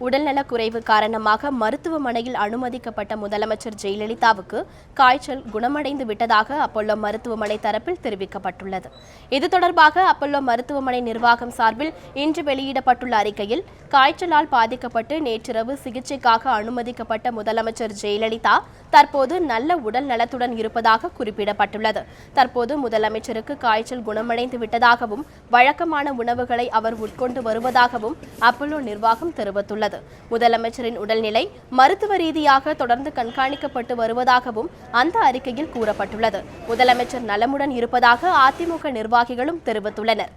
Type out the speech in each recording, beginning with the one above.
உடல்நலக் குறைவு காரணமாக மருத்துவமனையில் அனுமதிக்கப்பட்ட முதலமைச்சர் ஜெயலலிதாவுக்கு காய்ச்சல் குணமடைந்து விட்டதாக அப்பல்லோ மருத்துவமனை தரப்பில் தெரிவிக்கப்பட்டுள்ளது. இது தொடர்பாக அப்பல்லோ மருத்துவமனை நிர்வாகம் சார்பில் இன்று வெளியிடப்பட்டுள்ள அறிக்கையில், காய்ச்சலால் பாதிக்கப்பட்டு நேற்றிரவு சிகிச்சைக்காக அனுமதிக்கப்பட்ட முதலமைச்சர் ஜெயலலிதா தற்போது நல்ல உடல் நலத்துடன் இருப்பதாக குறிப்பிடப்பட்டுள்ளது. தற்போது முதலமைச்சருக்கு காய்ச்சல் குணமடைந்து விட்டதாகவும் வழக்கமான உணவுகளை அவர் உட்கொண்டு வருவதாகவும் அப்பல்லோ நிர்வாகம் தெரிவித்துள்ளது. முதலமைச்சரின் உடல்நிலை மருத்துவ ரீதியாக தொடர்ந்து கண்காணிக்கப்பட்டு வருவதாகவும் அந்த அறிக்கையில் கூறப்பட்டுள்ளது. முதலமைச்சர் நலமுடன் இருப்பதாக அதிமுக நிர்வாகிகளும் தெரிவித்துள்ளனர்.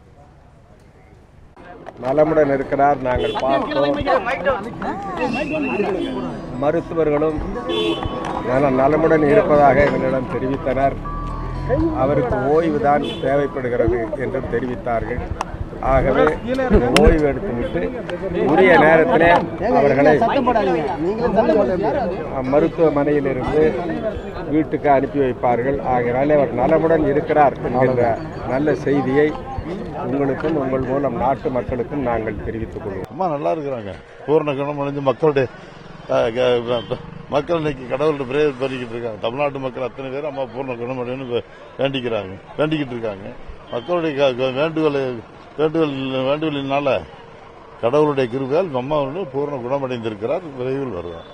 நலமுடன் இருக்கிறார், நாங்கள் பார்த்தோம். மருத்துவர்களும் நலமுடன் இருப்பதாக எங்களிடம் தெரிவித்தனர். அவருக்கு ஓய்வுதான் தேவைப்படுகிறது என்றும் தெரிவித்தார்கள். ஆகவே ஓய்வு எடுத்துவிட்டு உரிய நேரத்தில் அவர்களை மருத்துவமனையிலிருந்து வீட்டுக்கு அனுப்பி வைப்பார்கள். ஆகையாலே அவர் நலமுடன் இருக்கிறார் என்கின்ற நல்ல செய்தியை உங்களுக்கும் உங்கள் மூலம் நாட்டு மக்களுக்கும் நாங்கள் தெரிவித்துக் கொள்வோம். அம்மா நல்லா இருக்கிறாங்க, பூர்ண குணம் அடைஞ்சு மக்கள் இன்னைக்கு கடவுள்கிட்ட பிரேயர் பண்ணிக்கிட்டு இருக்காங்க. தமிழ்நாட்டு மக்கள் அத்தனை பேர் அம்மா பூர்ண குணம் அடையணும்னு வேண்டிக்கிட்டு இருக்காங்க. மக்களுடைய வேண்டுதலினால கடவுளுடைய கிருபையால் அம்மா பூர்ண குணமடைந்திருக்கிறார். விரைவில் வருவார்.